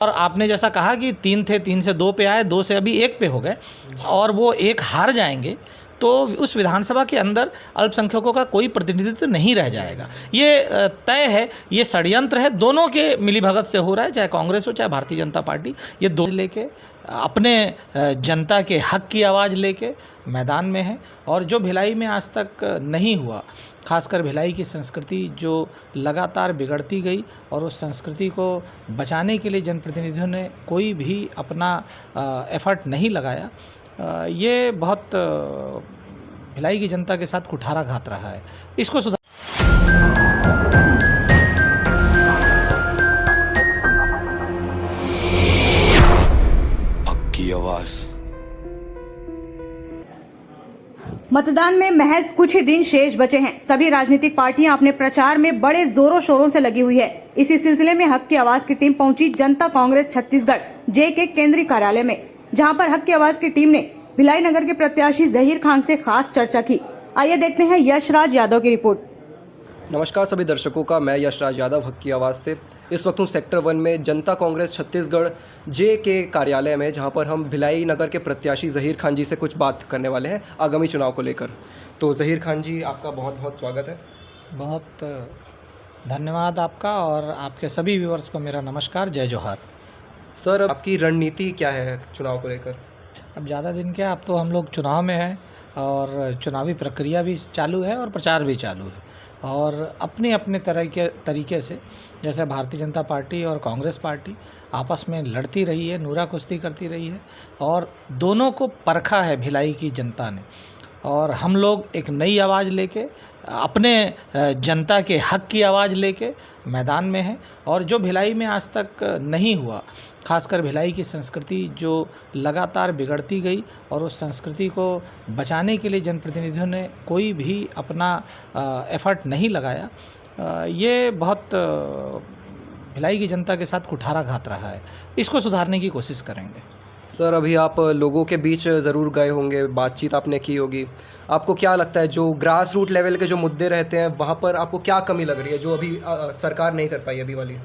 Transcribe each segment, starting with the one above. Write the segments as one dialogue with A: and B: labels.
A: और आपने जैसा कहा कि 3 थे, 3 से 2 पे आए, 2 से अभी 1 पे हो गए और वो 1 हार जाएंगे तो उस विधानसभा के अंदर अल्पसंख्यकों का कोई प्रतिनिधित्व नहीं रह जाएगा। ये तय है, ये षड्यंत्र है, दोनों के मिलीभगत से हो रहा है, चाहे कांग्रेस हो चाहे भारतीय जनता पार्टी। ये दो लेके अपने जनता के हक की आवाज़ लेके मैदान में है। और जो भिलाई में आज तक नहीं हुआ, खासकर भिलाई की संस्कृति जो लगातार बिगड़ती गई और उस संस्कृति को बचाने के लिए जनप्रतिनिधियों ने कोई भी अपना एफर्ट नहीं लगाया, ये बहुत भिलाई की जनता के साथ कुठाराघात रहा है। इसको सुधार
B: की आवाज़।
C: मतदान में महज कुछ ही दिन शेष बचे हैं। सभी राजनीतिक पार्टियां अपने प्रचार में बड़े जोरों शोरों से लगी हुई है। इसी सिलसिले में हक की आवाज की टीम पहुंची जनता कांग्रेस छत्तीसगढ़ जे के केंद्रीय कार्यालय में, जहां पर हक की आवाज की टीम ने भिलाई नगर के प्रत्याशी जहीर खान से खास चर्चा की। आइए देखते हैं यशराज यादव की रिपोर्ट।
D: नमस्कार सभी दर्शकों का, मैं यशराज यादव हक की आवाज़ से। इस वक्त हूँ सेक्टर 1 में जनता कांग्रेस छत्तीसगढ़ जे के कार्यालय में, जहाँ पर हम भिलाई नगर के प्रत्याशी जहीर खान जी से कुछ बात करने वाले हैं आगामी चुनाव को लेकर। तो जहीर खान जी, आपका बहुत बहुत स्वागत है।
A: बहुत धन्यवाद आपका और आपके सभी व्यूअर्स को मेरा नमस्कार, जय जोहार।
D: सर, आपकी रणनीति क्या है चुनाव को लेकर?
A: अब ज़्यादा दिन क्या, अब तो हम लोग चुनाव में हैं और चुनावी प्रक्रिया भी चालू है और प्रचार भी चालू है। और अपने अपने तरीके से, जैसे भारतीय जनता पार्टी और कांग्रेस पार्टी आपस में लड़ती रही है, नूरा कुश्ती करती रही है और दोनों को परखा है भिलाई की जनता ने। और हम लोग एक नई आवाज़ लेके, अपने जनता के हक की आवाज़ लेके मैदान में हैं। और जो भिलाई में आज तक नहीं हुआ, खासकर भिलाई की संस्कृति जो लगातार बिगड़ती गई और उस संस्कृति को बचाने के लिए जनप्रतिनिधियों ने कोई भी अपना एफर्ट नहीं लगाया, ये बहुत भिलाई की जनता के साथ कुठाराघात रहा है। इसको सुधारने की कोशिश करेंगे।
D: सर, अभी आप लोगों के बीच ज़रूर गए होंगे, बातचीत आपने की होगी। आपको क्या लगता है, जो ग्रास रूट लेवल के जो मुद्दे रहते हैं वहाँ पर आपको क्या कमी लग रही है जो अभी सरकार नहीं कर पाई अभी वाली?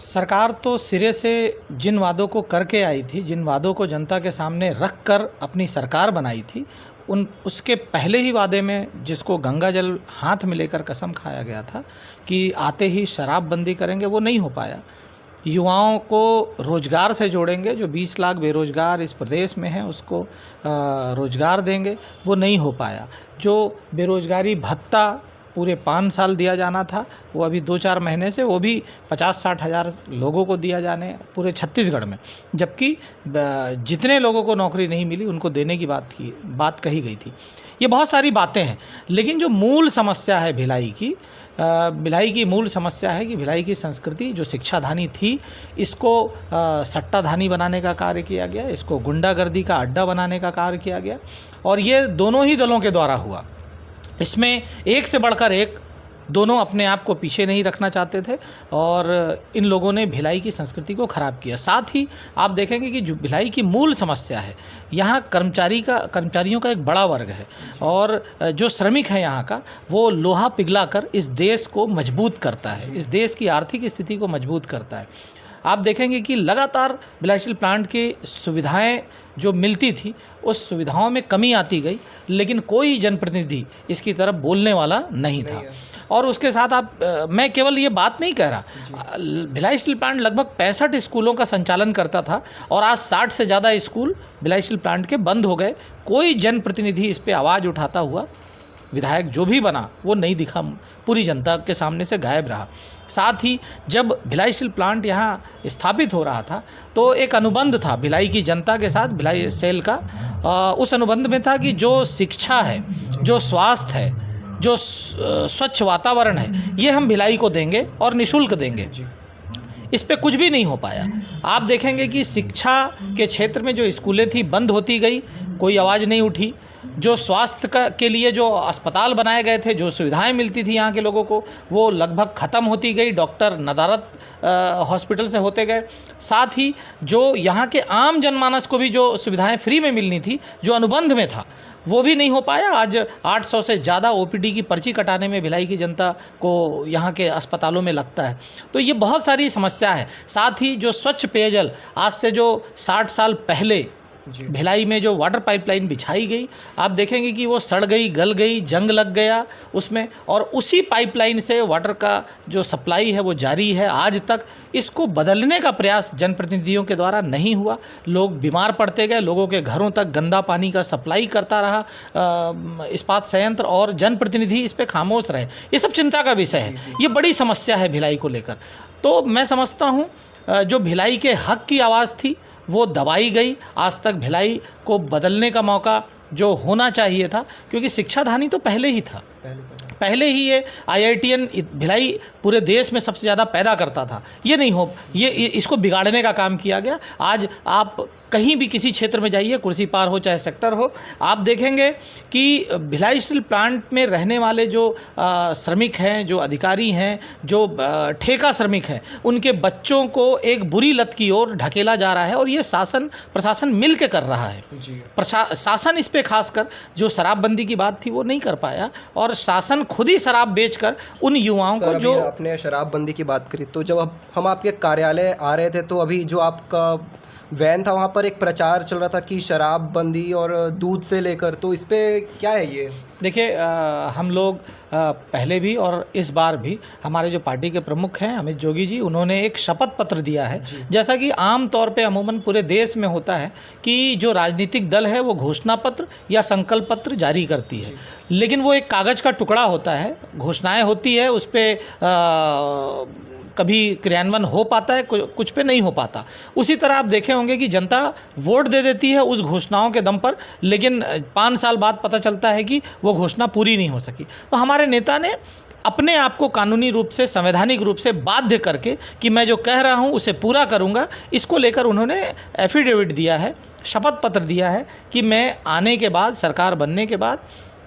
A: सरकार तो सिरे से जिन वादों को करके आई थी, जिन वादों को जनता के सामने रख कर अपनी सरकार बनाई थी, उसके पहले ही वादे में जिसको गंगा जल हाथ में लेकर कसम खाया गया था कि आते ही शराबबंदी करेंगे, वो नहीं हो पाया। युवाओं को रोज़गार से जोड़ेंगे, जो 20 लाख बेरोज़गार इस प्रदेश में हैं उसको रोज़गार देंगे, वो नहीं हो पाया। जो बेरोज़गारी भत्ता पूरे 5 साल दिया जाना था, वो अभी 2-4 महीने से वो भी 50-60 हज़ार लोगों को दिया जाने पूरे छत्तीसगढ़ में, जबकि जितने लोगों को नौकरी नहीं मिली उनको देने की बात कही गई थी। ये बहुत सारी बातें हैं, लेकिन जो मूल समस्या है भिलाई की मूल समस्या है कि भिलाई की संस्कृति जो शिक्षाधानी थी, इसको सट्टाधानी बनाने का कार्य किया गया, इसको गुंडागर्दी का अड्डा बनाने का कार्य किया गया। और ये दोनों ही दलों के द्वारा हुआ। इसमें एक से बढ़कर एक, दोनों अपने आप को पीछे नहीं रखना चाहते थे और इन लोगों ने भिलाई की संस्कृति को ख़राब किया। साथ ही आप देखेंगे कि जो भिलाई की मूल समस्या है, यहाँ कर्मचारियों का एक बड़ा वर्ग है और जो श्रमिक है यहाँ का, वो लोहा पिघलाकर इस देश को मजबूत करता है, इस देश की आर्थिक स्थिति को मजबूत करता है। आप देखेंगे कि लगातार भिलाई स्टील प्लांट की सुविधाएं जो मिलती थी, उस सुविधाओं में कमी आती गई, लेकिन कोई जनप्रतिनिधि इसकी तरफ बोलने वाला नहीं था। और उसके साथ मैं केवल ये बात नहीं कह रहा, भिलाई स्टील प्लांट लगभग 65 स्कूलों का संचालन करता था और आज 60 से ज़्यादा स्कूल भिलाई स्टील प्लांट के बंद हो गए। कोई जनप्रतिनिधि इस पर आवाज़ उठाता हुआ, विधायक जो भी बना वो नहीं दिखा, पूरी जनता के सामने से गायब रहा। साथ ही जब भिलाई स्टील प्लांट यहाँ स्थापित हो रहा था तो एक अनुबंध था भिलाई की जनता के साथ, भिलाई सेल का। उस अनुबंध में था कि जो शिक्षा है, जो स्वास्थ्य है, जो स्वच्छ वातावरण है, ये हम भिलाई को देंगे और निःशुल्क देंगे। इस पे कुछ भी नहीं हो पाया। आप देखेंगे कि शिक्षा के क्षेत्र में जो स्कूलें थी बंद होती गई, कोई आवाज़ नहीं उठी। जो स्वास्थ्य के लिए जो अस्पताल बनाए गए थे, जो सुविधाएं मिलती थी यहाँ के लोगों को, वो लगभग ख़त्म होती गई। डॉक्टर नदारत हॉस्पिटल से होते गए। साथ ही जो यहाँ के आम जनमानस को भी जो सुविधाएं फ्री में मिलनी थी, जो अनुबंध में था, वो भी नहीं हो पाया। आज 800 से ज़्यादा ओपीडी की पर्ची कटाने में भिलाई की जनता को यहाँ के अस्पतालों में लगता है। तो ये बहुत सारी समस्या है। साथ ही जो स्वच्छ पेयजल, आज से जो 60 साल पहले भिलाई में जो वाटर पाइपलाइन बिछाई गई, आप देखेंगे कि वो सड़ गई, गल गई, जंग लग गया उसमें, और उसी पाइपलाइन से वाटर का जो सप्लाई है वो जारी है आज तक। इसको बदलने का प्रयास जनप्रतिनिधियों के द्वारा नहीं हुआ। लोग बीमार पड़ते गए, लोगों के घरों तक गंदा पानी का सप्लाई करता रहा इस्पात संयंत्र, और जनप्रतिनिधि इस पर खामोश रहे। ये सब चिंता का विषय है। ये बड़ी समस्या है भिलाई को लेकर। तो मैं समझता हूँ जो भिलाई के हक की आवाज़ थी वो दबाई गई। आज तक भिलाई को बदलने का मौका जो होना चाहिए था, क्योंकि शिक्षाधानी तो पहले ही था, पहले ही ये IITN भिलाई पूरे देश में सबसे ज़्यादा पैदा करता था। ये नहीं हो, ये इसको बिगाड़ने का काम किया गया। आज आप कहीं भी किसी क्षेत्र में जाइए, कुर्सी पार हो चाहे सेक्टर हो, आप देखेंगे कि भिलाई स्टील प्लांट में रहने वाले जो श्रमिक हैं, जो अधिकारी हैं, जो ठेका श्रमिक हैं, उनके बच्चों को एक बुरी लत की ओर ढकेला जा रहा है। और ये शासन प्रशासन मिल के कर रहा है। शासन इस पे खासकर जो शराबबंदी की बात थी वो नहीं कर पाया, और शासन खुद ही शराब बेचकर उन युवाओं को, जो
D: आपने शराबबंदी की बात करी, तो जब हम आपके कार्यालय आ रहे थे तो अभी जो आपका वैन था वहाँ पर एक प्रचार चल रहा था कि शराबबंदी और दूध से लेकर, तो इस पे क्या है ये?
A: देखिए, हम लोग पहले भी और इस बार भी, हमारे जो पार्टी के प्रमुख हैं अमित जोगी जी, उन्होंने एक शपथ पत्र दिया है। जैसा कि आम तौर पे अमूमन पूरे देश में होता है कि जो राजनीतिक दल है वो घोषणा पत्र या संकल्प पत्र जारी करती है, लेकिन वो एक कागज़ का टुकड़ा होता है। घोषणाएं होती है, उस पर कभी क्रियान्वयन हो पाता है, कुछ पे नहीं हो पाता। उसी तरह आप देखे होंगे कि जनता वोट दे देती है उस घोषणाओं के दम पर, लेकिन 5 साल बाद पता चलता है कि वो घोषणा पूरी नहीं हो सकी। तो हमारे नेता ने अपने आप को कानूनी रूप से, संवैधानिक रूप से बाध्य करके कि मैं जो कह रहा हूँ उसे पूरा करूँगा, इसको लेकर उन्होंने एफिडेविट दिया है, शपथ पत्र दिया है कि मैं आने के बाद, सरकार बनने के बाद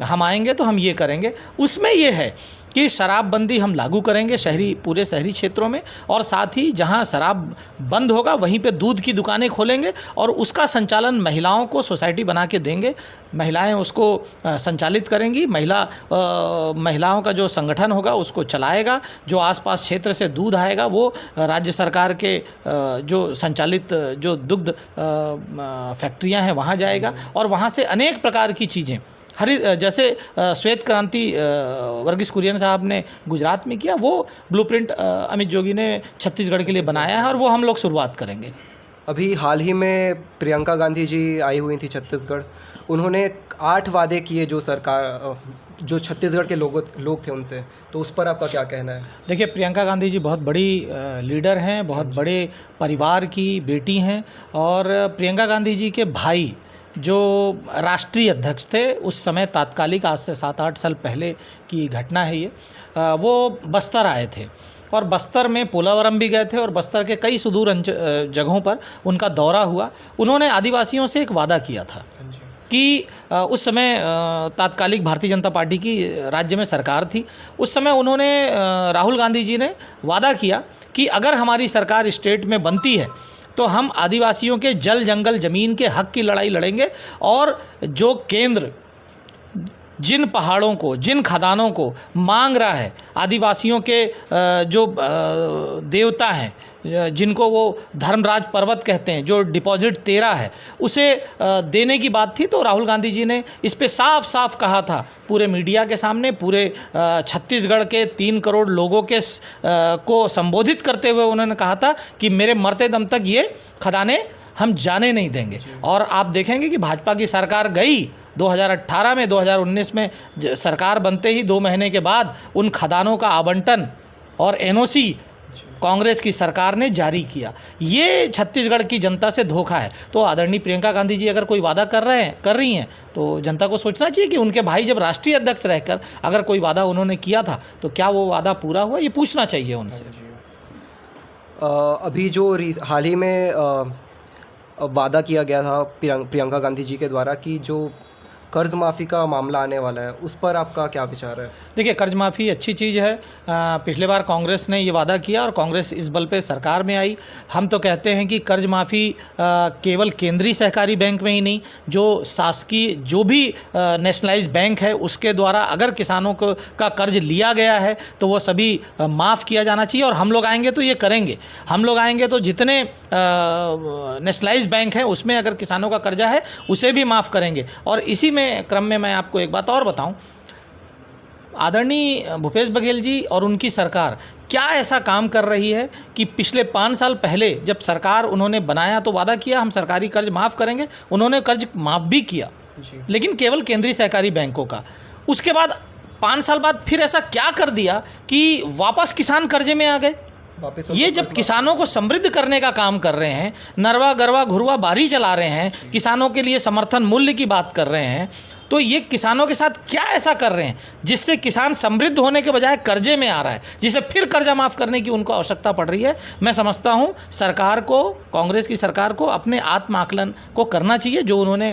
A: हम आएंगे तो हम ये करेंगे। उसमें ये है कि शराबबंदी हम लागू करेंगे पूरे शहरी क्षेत्रों में, और साथ ही जहां शराब बंद होगा वहीं पे दूध की दुकानें खोलेंगे, और उसका संचालन महिलाओं को सोसाइटी बना के देंगे। महिलाएं उसको संचालित करेंगी। महिलाओं का जो संगठन होगा उसको चलाएगा। जो आसपास क्षेत्र से दूध आएगा वो राज्य सरकार के जो संचालित जो दुग्ध फैक्ट्रियाँ हैं वहाँ जाएगा, और वहाँ से अनेक प्रकार की चीज़ें जैसे श्वेत क्रांति वर्गीस कुरियन साहब ने गुजरात में किया, वो ब्लूप्रिंट अमित जोगी ने छत्तीसगढ़ के लिए बनाया है, और वो हम लोग शुरुआत करेंगे।
D: अभी हाल ही में प्रियंका गांधी जी आई हुई थी छत्तीसगढ़। उन्होंने 8 वादे किए जो छत्तीसगढ़ के लोग थे उनसे, तो उस पर आपका क्या कहना है?
A: देखिए, प्रियंका गांधी जी बहुत बड़ी लीडर हैं, बहुत बड़े परिवार की बेटी हैं, और प्रियंका गांधी जी के भाई जो राष्ट्रीय अध्यक्ष थे उस समय, तात्कालिक, आज से 7-8 साल पहले की घटना है ये, वो बस्तर आए थे, और बस्तर में पोलावरम भी गए थे, और बस्तर के कई सुदूर जगहों पर उनका दौरा हुआ। उन्होंने आदिवासियों से एक वादा किया था कि उस समय तात्कालिक भारतीय जनता पार्टी की राज्य में सरकार थी। उस समय उन्होंने, राहुल गांधी जी ने वादा किया कि अगर हमारी सरकार स्टेट में बनती है तो हम आदिवासियों के जल, जंगल, ज़मीन के हक की लड़ाई लड़ेंगे, और जो केंद्र जिन पहाड़ों को, जिन खदानों को मांग रहा है, आदिवासियों के जो देवता हैं, जिनको वो धर्मराज पर्वत कहते हैं, जो डिपॉजिट 13 है, उसे देने की बात थी। तो राहुल गांधी जी ने इस पे साफ साफ कहा था पूरे मीडिया के सामने, पूरे छत्तीसगढ़ के 3 करोड़ लोगों के को संबोधित करते हुए उन्होंने कहा था कि मेरे मरते दम तक ये खदानें हम जाने नहीं देंगे। और आप देखेंगे कि भाजपा की सरकार गई 2018 में, 2019 में सरकार बनते ही 2 महीने के बाद उन खदानों का आवंटन और NOC कांग्रेस की सरकार ने जारी किया। ये छत्तीसगढ़ की जनता से धोखा है। तो आदरणीय प्रियंका गांधी जी अगर कोई वादा कर रही हैं तो जनता को सोचना चाहिए कि उनके भाई जब राष्ट्रीय अध्यक्ष रहकर अगर कोई वादा उन्होंने किया था तो क्या वो वादा पूरा हुआ, ये पूछना चाहिए उनसे।
D: अभी जो हाल ही में वादा किया गया था प्रियंका गांधी जी के द्वारा कि जो कर्ज माफ़ी का मामला आने वाला है, उस पर आपका क्या विचार है?
A: देखिए, कर्ज माफ़ी अच्छी चीज़ है। पिछले बार कांग्रेस ने ये वादा किया और कांग्रेस इस बल पे सरकार में आई। हम तो कहते हैं कि कर्ज माफ़ी केवल केंद्रीय सहकारी बैंक में ही नहीं, जो शासकीय जो भी नेशनलाइज बैंक है उसके द्वारा अगर किसानों को का कर्ज लिया गया है तो वो सभी माफ़ किया जाना चाहिए। और हम लोग आएंगे तो ये करेंगे। हम लोग आएंगे तो जितने नेशनलाइज बैंक हैं उसमें अगर किसानों का कर्जा है उसे भी माफ़ करेंगे। और इसी में क्रम में मैं आपको एक बात और बताऊं, आदरणीय भूपेश बघेल जी और उनकी सरकार क्या ऐसा काम कर रही है कि पिछले 5 साल पहले जब सरकार उन्होंने बनाया तो वादा किया हम सरकारी कर्ज माफ़ करेंगे, उन्होंने कर्ज माफ़ भी किया लेकिन केवल केंद्रीय सहकारी बैंकों का। उसके बाद 5 साल बाद फिर ऐसा क्या कर दिया कि वापस किसान कर्जे में आ गए। ये जब किसानों को समृद्ध करने का काम कर रहे हैं, नरवा गरवा घुरवा बारी चला रहे हैं, किसानों के लिए समर्थन मूल्य की बात कर रहे हैं, तो ये किसानों के साथ क्या ऐसा कर रहे हैं जिससे किसान समृद्ध होने के बजाय कर्जे में आ रहा है, जिसे फिर कर्जा माफ़ करने की उनको आवश्यकता पड़ रही है। मैं समझता हूँ सरकार को, कांग्रेस की सरकार को अपने आत्म आकलन को करना चाहिए। जो उन्होंने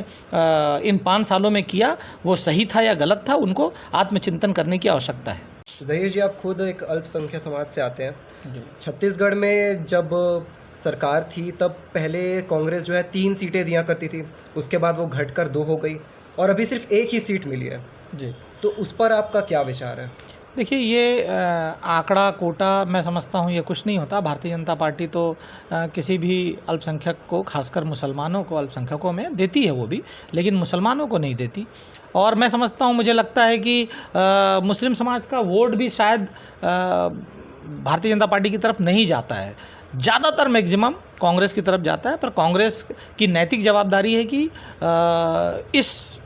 A: इन 5 सालों में किया वो सही था या गलत था, उनको आत्मचिंतन करने की आवश्यकता है।
D: ज़हीर जी, आप खुद एक अल्पसंख्यक समाज से आते हैं। छत्तीसगढ़ में जब सरकार थी तब पहले कांग्रेस जो है 3 सीटें दिया करती थी, उसके बाद वो घटकर 2 हो गई और अभी सिर्फ 1 ही सीट मिली है जी। तो उस पर आपका क्या विचार है?
A: देखिए, ये आंकड़ा कोटा मैं समझता हूँ ये कुछ नहीं होता। भारतीय जनता पार्टी तो किसी भी अल्पसंख्यक को, खासकर मुसलमानों को अल्पसंख्यकों में देती है वो भी, लेकिन मुसलमानों को नहीं देती। और मैं समझता हूँ, मुझे लगता है कि मुस्लिम समाज का वोट भी शायद भारतीय जनता पार्टी की तरफ नहीं जाता है, ज़्यादातर मैक्सिमम कांग्रेस की तरफ जाता है। पर कांग्रेस की नैतिक जवाबदारी है कि इस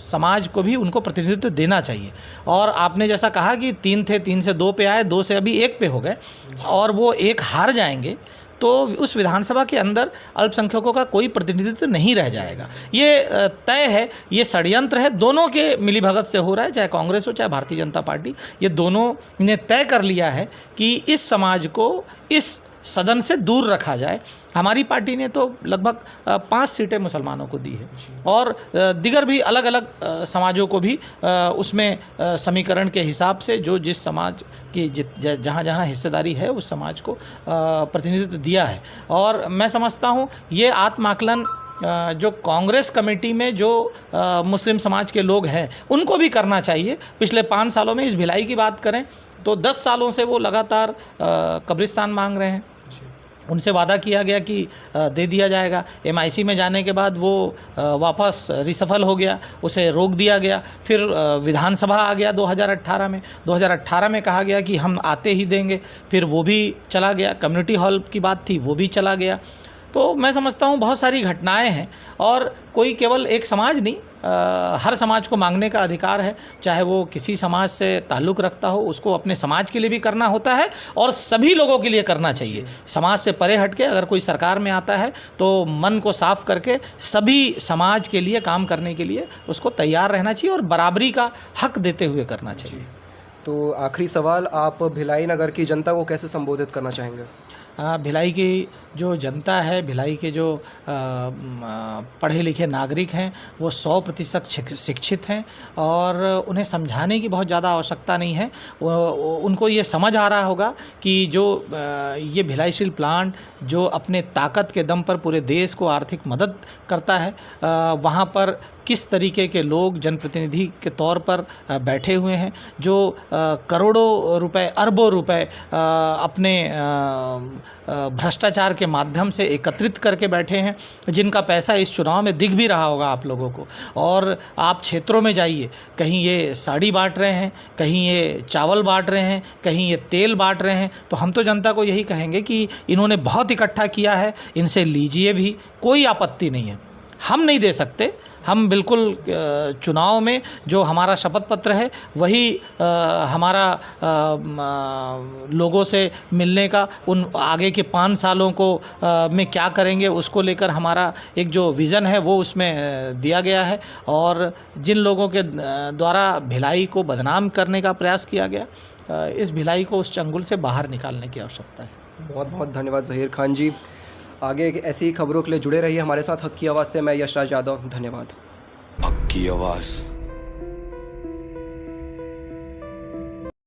A: समाज को भी उनको प्रतिनिधित्व देना चाहिए। और आपने जैसा कहा कि 3 थे, 3 से 2 पे आए, 2 से अभी 1 पे हो गए और वो 1 हार जाएंगे तो उस विधानसभा के अंदर अल्पसंख्यकों का कोई प्रतिनिधित्व नहीं रह जाएगा। ये तय है, ये षड्यंत्र है, दोनों के मिलीभगत से हो रहा है, चाहे कांग्रेस हो चाहे भारतीय जनता पार्टी। ये दोनों ने तय कर लिया है कि इस समाज को इस सदन से दूर रखा जाए। हमारी पार्टी ने तो लगभग 5 सीटें मुसलमानों को दी है और दिगर भी अलग अलग समाजों को भी उसमें समीकरण के हिसाब से जो जिस समाज की जहाँ जहाँ हिस्सेदारी है उस समाज को प्रतिनिधित्व दिया है। और मैं समझता हूँ ये आत्माकलन जो कांग्रेस कमेटी में जो मुस्लिम समाज के लोग हैं उनको भी करना चाहिए। पिछले 5 सालों में इस भिलाई की बात करें तो 10 सालों से वो लगातार कब्रिस्तान मांग रहे हैं। उनसे वादा किया गया कि दे दिया जाएगा। MIC में जाने के बाद वो वापस रिसफल हो गया, उसे रोक दिया गया। फिर विधानसभा आ गया 2018 में। 2018 में कहा गया कि हम आते ही देंगे, फिर वो भी चला गया। कम्युनिटी हॉल की बात थी, वो भी चला गया। तो मैं समझता हूँ बहुत सारी घटनाएं हैं और कोई केवल एक समाज नहीं, हर समाज को मांगने का अधिकार है। चाहे वो किसी समाज से ताल्लुक़ रखता हो, उसको अपने समाज के लिए भी करना होता है और सभी लोगों के लिए करना चाहिए। समाज से परे हट के अगर कोई सरकार में आता है तो मन को साफ करके सभी समाज के लिए काम करने के लिए उसको तैयार रहना चाहिए और बराबरी का हक देते हुए करना चाहिए।
D: तो आखिरी सवाल, आप भिलाई नगर की जनता को कैसे संबोधित करना चाहेंगे?
A: भिलाई की जो जनता है, भिलाई के जो पढ़े लिखे नागरिक हैं वो 100% शिक्षित हैं और उन्हें समझाने की बहुत ज़्यादा आवश्यकता नहीं है। उनको ये समझ आ रहा होगा कि जो ये भिलाई स्टील प्लांट जो अपने ताकत के दम पर पूरे देश को आर्थिक मदद करता है, वहाँ पर किस तरीके के लोग जनप्रतिनिधि के तौर पर बैठे हुए हैं जो करोड़ों रुपए, अरबों रुपए अपने भ्रष्टाचार के माध्यम से एकत्रित करके बैठे हैं, जिनका पैसा इस चुनाव में दिख भी रहा होगा आप लोगों को। और आप क्षेत्रों में जाइए, कहीं ये साड़ी बांट रहे हैं, कहीं ये चावल बांट रहे हैं, कहीं ये तेल बांट रहे हैं। तो हम तो जनता को यही कहेंगे कि इन्होंने बहुत इकट्ठा किया है, इनसे लीजिए भी, कोई आपत्ति नहीं है। हम नहीं दे सकते, हम बिल्कुल चुनाव में जो हमारा शपथ पत्र है वही हमारा लोगों से मिलने का, उन आगे के 5 सालों को में क्या करेंगे उसको लेकर हमारा एक जो विज़न है वो उसमें दिया गया है। और जिन लोगों के द्वारा भिलाई को बदनाम करने का प्रयास किया गया, इस भिलाई को उस चंगुल से बाहर निकालने की आवश्यकता है।
D: बहुत बहुत धन्यवाद ज़हीर खान जी। आगे ऐसी ही खबरों के लिए जुड़े रहिए हमारे साथ हक की आवाज़ से। मैं यशराज यादव, धन्यवाद।
B: की आवाज़।